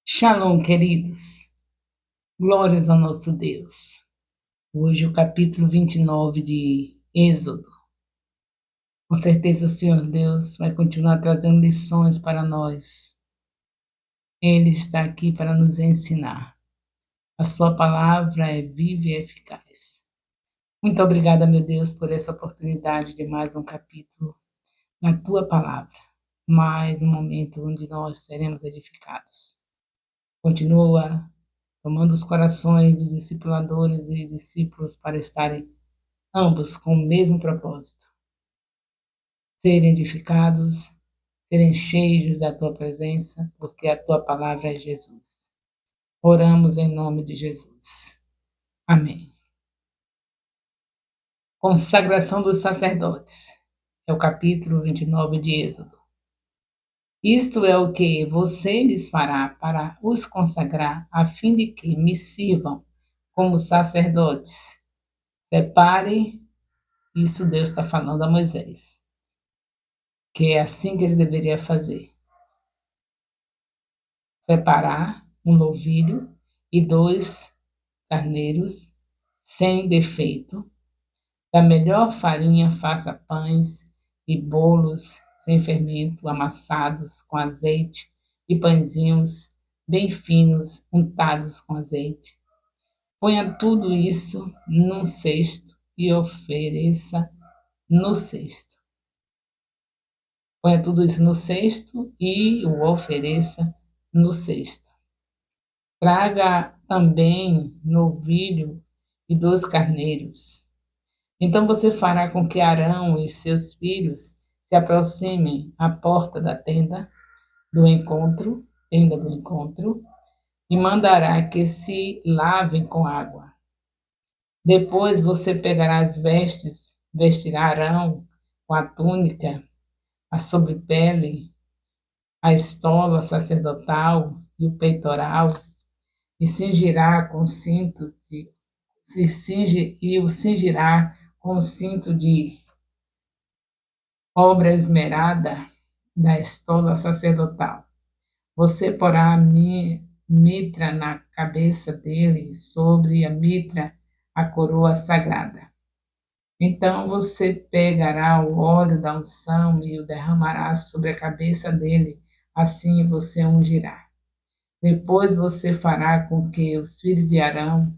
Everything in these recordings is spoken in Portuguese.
Shalom, queridos. Glórias ao nosso Deus. Hoje o capítulo 29 de Êxodo. Com certeza o Senhor Deus vai continuar trazendo lições para nós. Ele está aqui para nos ensinar. A sua palavra é viva e eficaz. Muito obrigada, meu Deus, por essa oportunidade de mais um capítulo na tua palavra. Mais um momento onde nós seremos edificados. Continua tomando os corações de discipuladores e discípulos para estarem ambos com o mesmo propósito, serem edificados, serem cheios da tua presença, porque a tua palavra é Jesus. Oramos em nome de Jesus. Amém. Consagração dos sacerdotes. É o capítulo 29 de Êxodo. Isto é o que você lhes fará para os consagrar, a fim de que me sirvam como sacerdotes. Separe. Isso Deus está falando a Moisés, que é assim que ele deveria fazer. Separar um novilho e 2 carneiros sem defeito. Da melhor farinha faça pães e bolos sem fermento, amassados com azeite, e pãezinhos bem finos, untados com azeite. Ponha tudo isso num cesto e ofereça no cesto. Ponha tudo isso no cesto e o ofereça no cesto. Traga também novilho e 2 carneiros. Então você fará com que Arão e seus filhos se aproximem à porta da tenda do encontro, e mandará que se lavem com água. Depois você pegará as vestes, vestirá Arão com a túnica, a sobrepele, a estola sacerdotal e o peitoral, e cingirá com cinto de o cingirá com cinto de obra esmerada da estola sacerdotal. Você porá a mitra na cabeça dele, sobre a mitra a coroa sagrada. Então você pegará o óleo da unção e o derramará sobre a cabeça dele, assim você ungirá. Depois você fará com que os filhos de Arão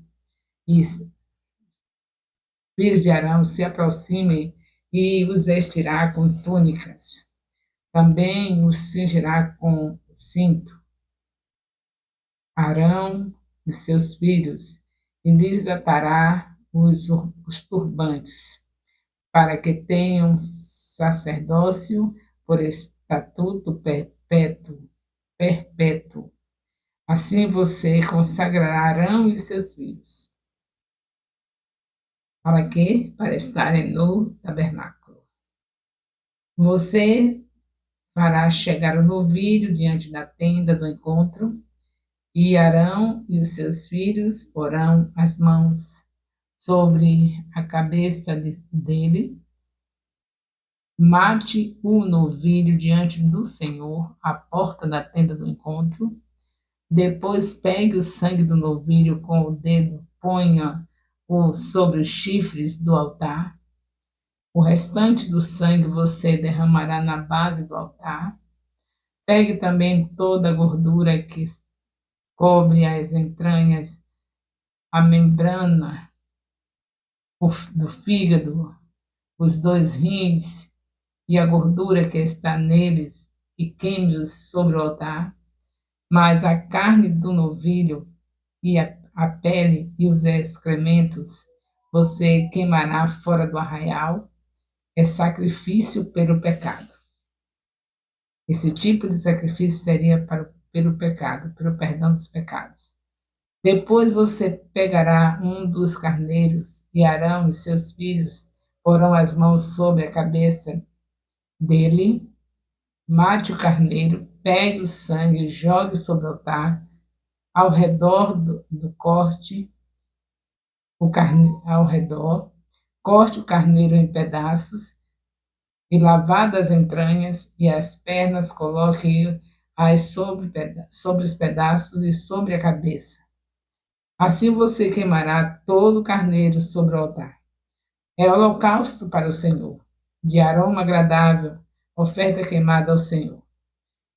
se aproximem e os vestirá com túnicas. Também os cingirá com cinto. Arão e seus filhos, e lhes atará os turbantes, para que tenham sacerdócio por estatuto perpétuo. Assim você consagrará Arão e seus filhos. Para quê? Para estarem no tabernáculo. Você fará chegar o novilho diante da tenda do encontro, e Arão e os seus filhos porão as mãos sobre a cabeça dele. Mate o novilho diante do Senhor, à porta da tenda do encontro. Depois pegue o sangue do novilho com o dedo, ponha-o sobre os chifres do altar. O restante do sangue você derramará na base do altar. Pegue também toda a gordura que cobre as entranhas, a membrana do fígado, os 2 rins e a gordura que está neles, e queime-os sobre o altar. Mas a carne do novilho e a pele e os excrementos você queimará fora do arraial. É sacrifício pelo pecado. Esse tipo de sacrifício seria pelo pecado, pelo perdão dos pecados. Depois você pegará um dos carneiros, e Arão e seus filhos porão as mãos sobre a cabeça dele. Mate o carneiro, pegue o sangue e jogue sobre o altar, ao redor do corte, ao redor. Corte o carneiro em pedaços, e lavadas as entranhas e as pernas, coloque sobre os pedaços e sobre a cabeça. Assim você queimará todo o carneiro sobre o altar. É holocausto para o Senhor, de aroma agradável, oferta queimada ao Senhor.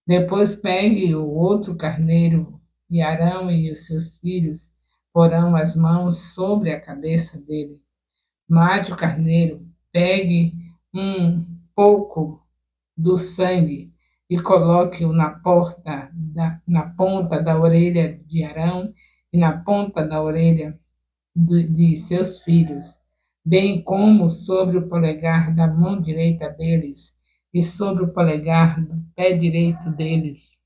Depois pegue o outro carneiro, e Arão e os seus filhos porão as mãos sobre a cabeça dele. Mate o carneiro, pegue um pouco do sangue e coloque-o na ponta da orelha de Arão e na ponta da orelha de seus filhos, bem como sobre o polegar da mão direita deles e sobre o polegar do pé direito deles.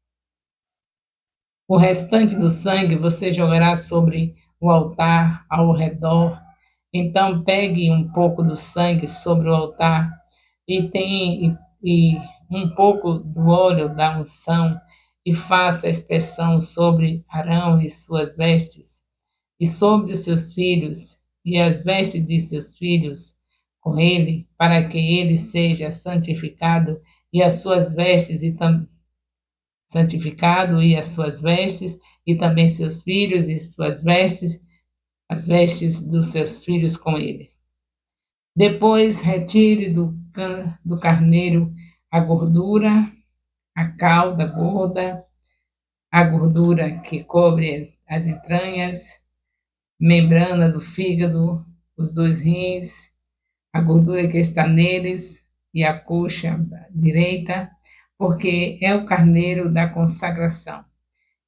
O restante do sangue você jogará sobre o altar ao redor. Então pegue um pouco do sangue sobre o altar e um pouco do óleo da unção e faça a expressão sobre Arão e suas vestes e sobre os seus filhos e as vestes de seus filhos com ele, para que ele seja santificado e as suas vestes e santificado e as suas vestes e também seus filhos e suas vestes, as vestes dos seus filhos com ele. Depois retire do carneiro a gordura, a cauda gorda, a gordura que cobre as entranhas, membrana do fígado, os dois rins, a gordura que está neles e a coxa direita, porque é o carneiro da consagração.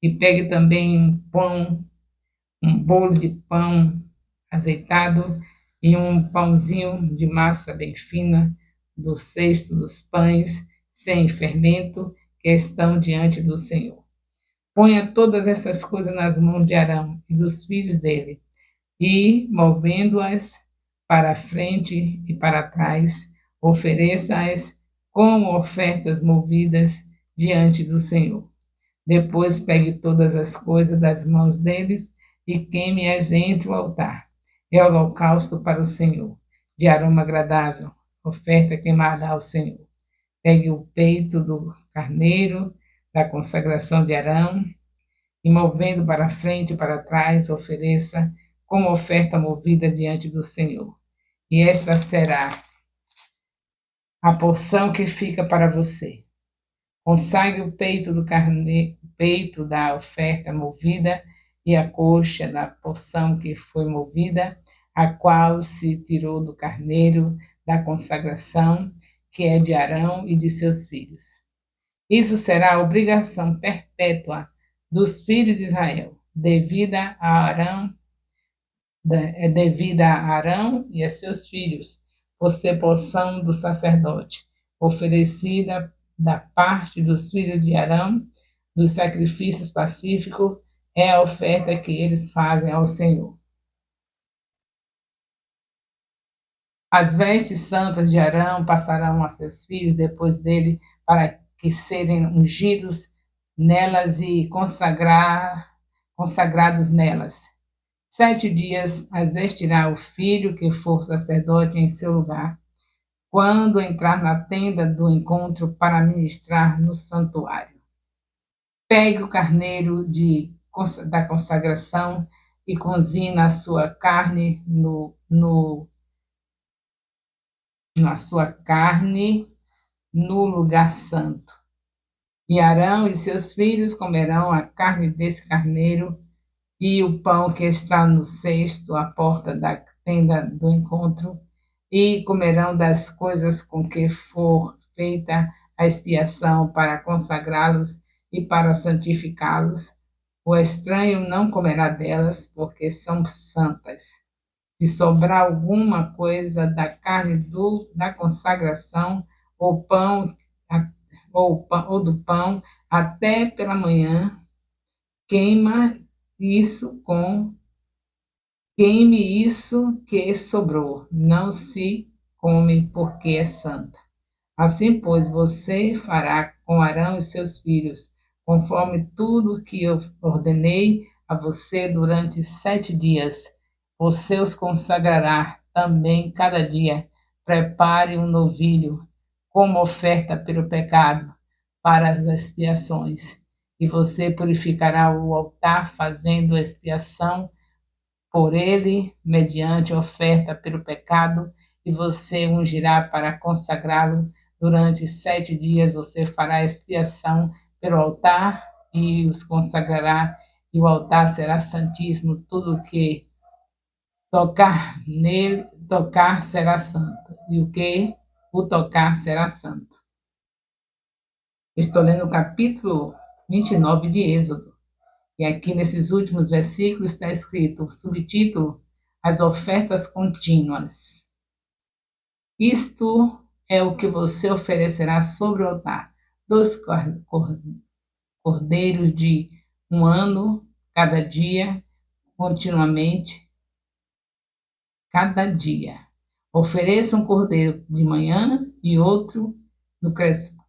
E pegue também um pão, um bolo de pão azeitado e um pãozinho de massa bem fina, do cesto dos pães, sem fermento, que estão diante do Senhor. Ponha todas essas coisas nas mãos de Arão e dos filhos dele, e, movendo-as para frente e para trás, ofereça-as como ofertas movidas diante do Senhor. Depois pegue todas as coisas das mãos deles e queime-as entre o altar. É holocausto para o Senhor, de aroma agradável, oferta queimada ao Senhor. Pegue o peito do carneiro, da consagração de Arão, e movendo para frente e para trás, ofereça como oferta movida diante do Senhor. E esta será a porção que fica para você. Consagre o peito do carneiro, peito da oferta movida e a coxa da porção que foi movida, a qual se tirou do carneiro da consagração, que é de Arão e de seus filhos. Isso será a obrigação perpétua dos filhos de Israel, devida a Arão e a seus filhos, por ser porção do sacerdote, oferecida da parte dos filhos de Arão, dos sacrifícios pacíficos, é a oferta que eles fazem ao Senhor. As vestes santas de Arão passarão a seus filhos depois dele, para que serem ungidos nelas e consagrados nelas. 7 dias as vestirá o filho que for sacerdote em seu lugar, quando entrar na tenda do encontro para ministrar no santuário. Pegue o carneiro da consagração e cozina a sua carne no lugar santo. E Arão e seus filhos comerão a carne desse carneiro e o pão que está no cesto, à porta da tenda do encontro, e comerão das coisas com que for feita a expiação para consagrá-los e para santificá-los. O estranho não comerá delas, porque são santas. Se sobrar alguma coisa da carne da consagração, ou pão, ou do pão, até pela manhã, queime isso que sobrou, não se come, porque é santa. Assim, pois, você fará com Arão e seus filhos, conforme tudo que eu ordenei a você durante 7 dias. Você os consagrará também cada dia. Prepare um novilho como oferta pelo pecado, para as expiações. e você purificará o altar fazendo expiação por ele, mediante oferta pelo pecado, e você ungirá para consagrá-lo. Durante 7 dias você fará expiação pelo altar e os consagrará, e o altar será santíssimo. Tudo que tocar nele, tocar será santo, e o que o tocar será santo. Estou lendo o capítulo 29 de Êxodo. E aqui nesses últimos versículos está escrito, subtítulo, as ofertas contínuas. Isto é o que você oferecerá sobre o altar: 2 cordeiros de 1 ano, cada dia, continuamente, cada dia. Ofereça um cordeiro de manhã e outro no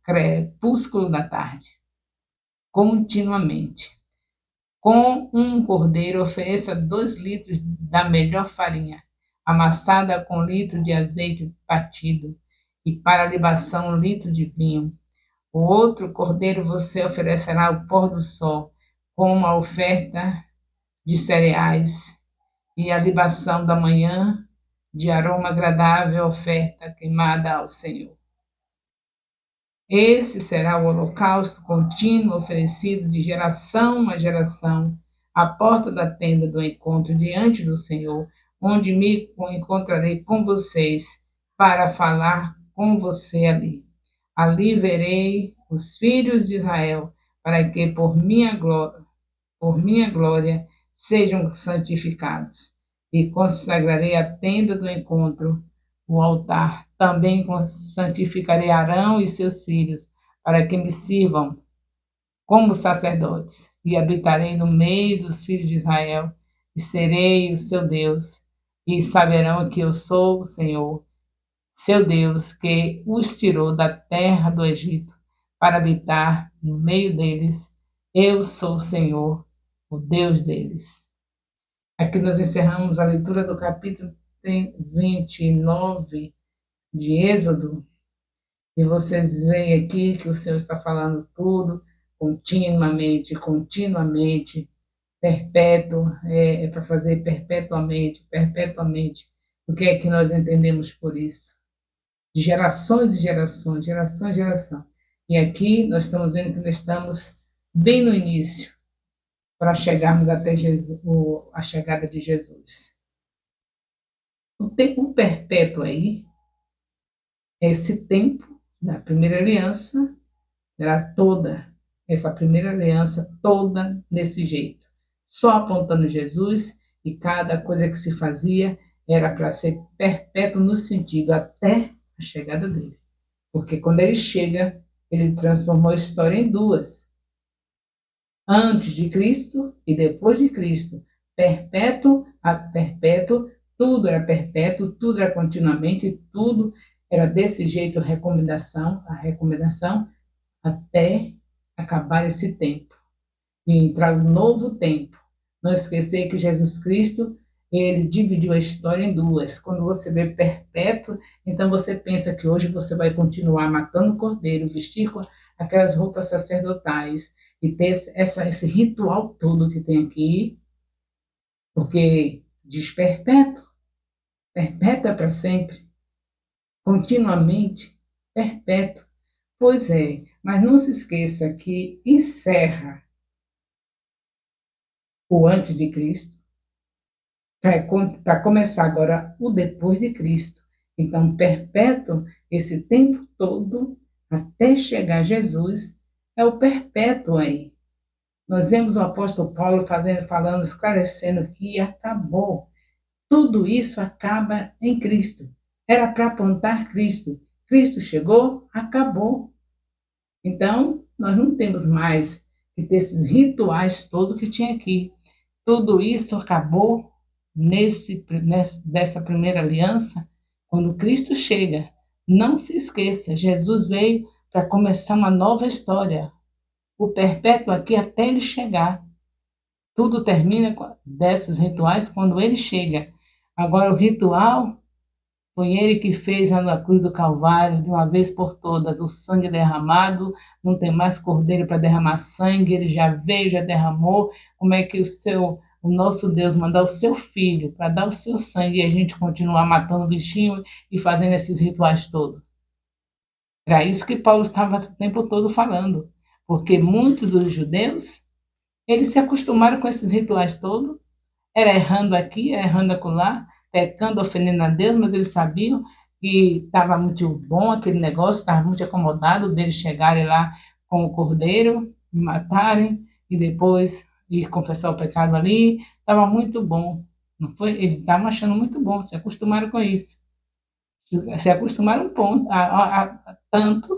crepúsculo da tarde, continuamente. Com um cordeiro, ofereça 2 litros da melhor farinha, amassada com 1 litro de azeite batido, e para a libação 1 litro de vinho. O outro cordeiro você oferecerá ao pôr do sol, com uma oferta de cereais, e a libação da manhã de aroma agradável, oferta queimada ao Senhor. Esse será o holocausto contínuo oferecido de geração a geração, à porta da tenda do encontro diante do Senhor, onde me encontrarei com vocês para falar com você ali. Ali verei os filhos de Israel, para que por minha glória sejam santificados. E consagrarei a tenda do encontro, o altar. Também santificarei Arão e seus filhos, para que me sirvam como sacerdotes. E habitarei no meio dos filhos de Israel, e serei o seu Deus. E saberão que eu sou o Senhor, seu Deus, que os tirou da terra do Egito para habitar no meio deles. Eu sou o Senhor, o Deus deles. Aqui nós encerramos a leitura do capítulo 29 de Êxodo, e vocês veem aqui que o Senhor está falando tudo continuamente, continuamente, perpétuo, é para fazer perpetuamente, perpetuamente. O que é que nós entendemos por isso? De gerações e gerações, geração e geração. E aqui nós estamos vendo que nós estamos bem no início, para chegarmos até Jesus, a chegada de Jesus. O tempo perpétuo aí, esse tempo da primeira aliança, era toda, essa primeira aliança toda desse jeito, só apontando Jesus, e cada coisa que se fazia era para ser perpétuo no sentido até a chegada dele. Porque quando ele chega, ele transformou a história em duas: antes de Cristo e depois de Cristo, perpétuo a perpétuo, tudo era perpétuo, tudo era continuamente, tudo era desse jeito, a recomendação, até acabar esse tempo e entrar um novo tempo. Não esquecer que Jesus Cristo, ele dividiu a história em duas. Quando você vê perpétuo, então você pensa que hoje você vai continuar matando cordeiro, vestir com aquelas roupas sacerdotais e ter esse ritual todo que tem aqui, porque diz perpétuo, perpétuo é para sempre, continuamente, perpétuo. Pois é, mas não se esqueça que encerra o antes de Cristo, para começar agora o depois de Cristo. Então, perpétuo, esse tempo todo, até chegar Jesus, é o perpétuo aí. Nós vemos o apóstolo Paulo falando, esclarecendo que acabou. Tudo isso acaba em Cristo. Era para apontar Cristo. Cristo chegou, acabou. Então, nós não temos mais que ter esses rituais todos que tinha aqui. Tudo isso acabou dessa primeira aliança, quando Cristo chega. Não se esqueça, Jesus veio para começar uma nova história. O perpétuo aqui até ele chegar. Tudo termina desses rituais quando ele chega. Agora, o ritual Foi ele que fez lá na cruz do Calvário, de uma vez por todas, o sangue derramado, não tem mais cordeiro para derramar sangue, ele já veio, já derramou. Como é que o nosso Deus mandar o seu filho para dar o seu sangue e a gente continuar matando o bichinho e fazendo esses rituais todos? Era isso que Paulo estava o tempo todo falando, porque muitos dos judeus, eles se acostumaram com esses rituais todos, era errando aqui, era errando acolá, pecando, ofendendo a Deus, mas eles sabiam que estava muito bom aquele negócio, estava muito acomodado deles chegarem lá com o cordeiro, e matarem, e depois ir confessar o pecado ali, estava muito bom. Não foi? Eles estavam achando muito bom, se acostumaram com isso. Se acostumaram tanto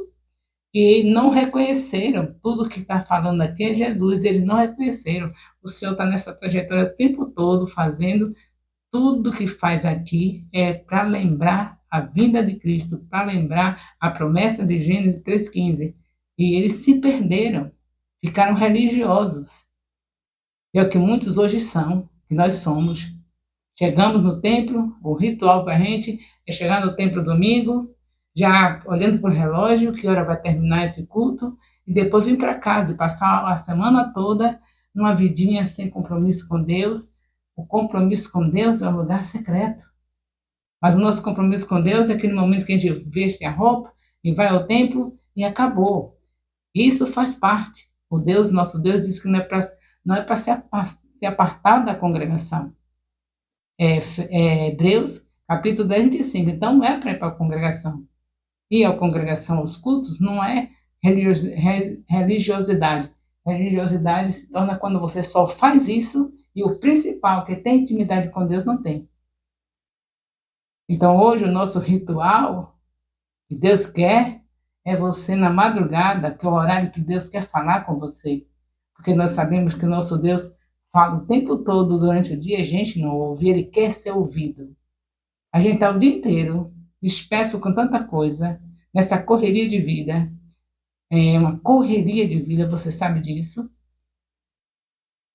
que não reconheceram tudo que está falando aqui é Jesus, eles não reconheceram. O Senhor está nessa trajetória o tempo todo, fazendo tudo que faz aqui é para lembrar a vinda de Cristo, para lembrar a promessa de Gênesis 3,15. E eles se perderam, ficaram religiosos. É o que muitos hoje são, que nós somos. Chegamos no templo, o ritual para a gente é chegar no templo domingo, já olhando para o relógio, que hora vai terminar esse culto, e depois vir para casa e passar a semana toda numa vidinha sem compromisso com Deus. O compromisso com Deus é um lugar secreto. Mas o nosso compromisso com Deus é aquele momento que a gente veste a roupa e vai ao templo e acabou. Isso faz parte. O Deus, nosso Deus, diz que não é para se apartar da congregação. Hebreus, capítulo 10, 25. Então, não é para ir para a congregação. Ir à congregação, aos cultos, não é religiosidade. Religiosidade se torna quando você só faz isso e o principal, que tem intimidade com Deus, não tem. Então, hoje, o nosso ritual que Deus quer é você na madrugada, que é o horário que Deus quer falar com você. Porque nós sabemos que o nosso Deus fala o tempo todo durante o dia, a gente não ouve, ele quer ser ouvido. A gente está o dia inteiro disperso com tanta coisa, nessa correria de vida. É uma correria de vida, você sabe disso.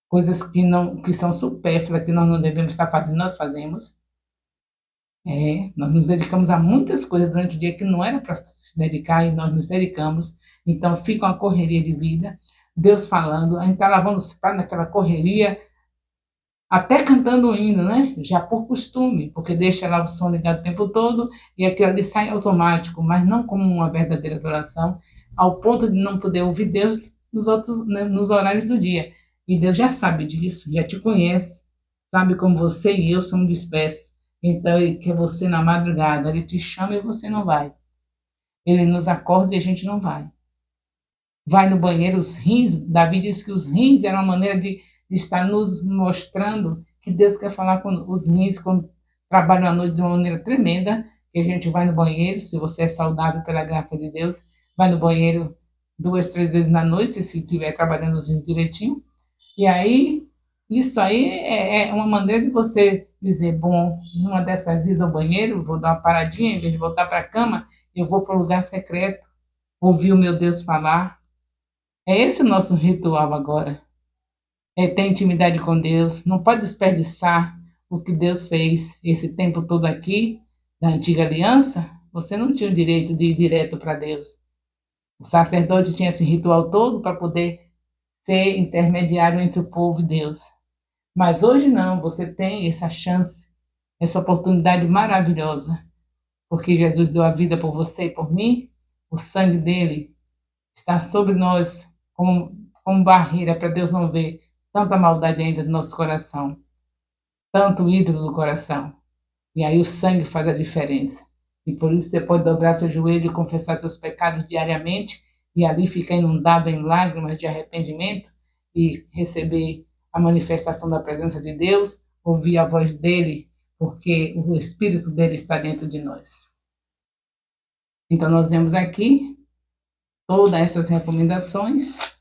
Coisas que são supérfluas, que nós não devemos estar fazendo, nós fazemos. Nós nos dedicamos a muitas coisas durante o dia que não era para se dedicar e nós nos dedicamos. Então fica uma correria de vida. Deus falando, a gente está lavando os pratos naquela correria, até cantando o hino, né? Já por costume, porque deixa lá o som ligado o tempo todo e aquilo ali sai automático, mas não como uma verdadeira adoração, ao ponto de não poder ouvir Deus nos outros, né, nos horários do dia. E Deus já sabe disso, já te conhece, sabe como você e eu somos dispersos. Então ele quer você na madrugada, ele te chama e você não vai. Ele nos acorda e a gente não vai. Vai no banheiro, os rins, Davi disse que os rins eram uma maneira de estar nos mostrando que Deus quer falar com os rins quando trabalham à noite de uma maneira tremenda, que a gente vai no banheiro, se você é saudável pela graça de Deus, vai no banheiro 2, 3 vezes na noite, se estiver trabalhando os rins direitinho, e aí, isso aí é uma maneira de você dizer, bom, numa dessas idas ao banheiro, vou dar uma paradinha, em vez de voltar para a cama, eu vou para o lugar secreto, ouvir o meu Deus falar. É esse o nosso ritual agora. É ter intimidade com Deus. Não pode desperdiçar o que Deus fez esse tempo todo aqui, da antiga aliança. Você não tinha o direito de ir direto para Deus. O sacerdote tinha esse ritual todo para poder ser intermediário entre o povo e Deus. Mas hoje não, você tem essa chance, essa oportunidade maravilhosa, porque Jesus deu a vida por você e por mim, o sangue dele está sobre nós como barreira para Deus não ver tanta maldade ainda no nosso coração, tanto ídolo no coração. E aí o sangue faz a diferença. E por isso você pode dobrar seu joelho e confessar seus pecados diariamente e ali ficar inundado em lágrimas de arrependimento e receber a manifestação da presença de Deus, ouvir a voz dele, porque o Espírito dele está dentro de nós. Então nós vemos aqui todas essas recomendações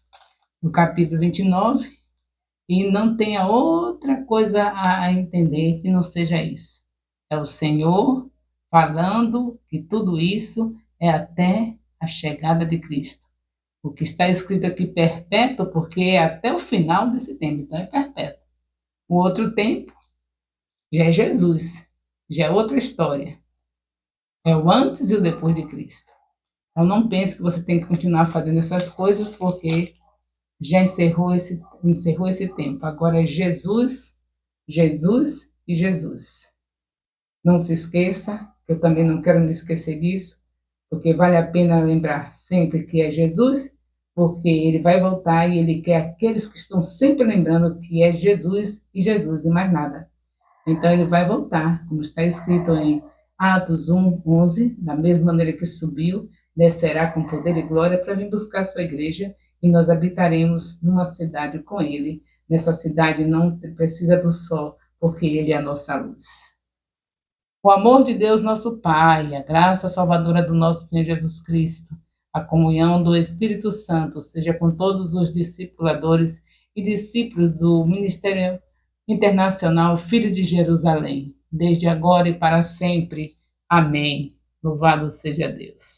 no capítulo 29 e não tenha outra coisa a entender que não seja isso. É o Senhor falando que tudo isso é até a chegada de Cristo. O que está escrito aqui perpétuo, porque é até o final desse tempo, então é perpétuo. O outro tempo já é Jesus, já é outra história. É o antes e o depois de Cristo. Então não pense que você tem que continuar fazendo essas coisas porque já encerrou esse tempo. Agora é Jesus, Jesus e Jesus. Não se esqueça, eu também não quero me esquecer disso, porque vale a pena lembrar sempre que é Jesus, porque ele vai voltar e ele quer aqueles que estão sempre lembrando que é Jesus e mais nada. Então ele vai voltar, como está escrito em Atos 1, 11, da mesma maneira que subiu, descerá com poder e glória para vir buscar a sua igreja e nós habitaremos numa cidade com ele. Nessa cidade não precisa do sol, porque ele é a nossa luz. O amor de Deus, nosso Pai, a graça salvadora do nosso Senhor Jesus Cristo, a comunhão do Espírito Santo, seja com todos os discipuladores e discípulos do Ministério Internacional Filhos de Jerusalém, desde agora e para sempre. Amém. Louvado seja Deus.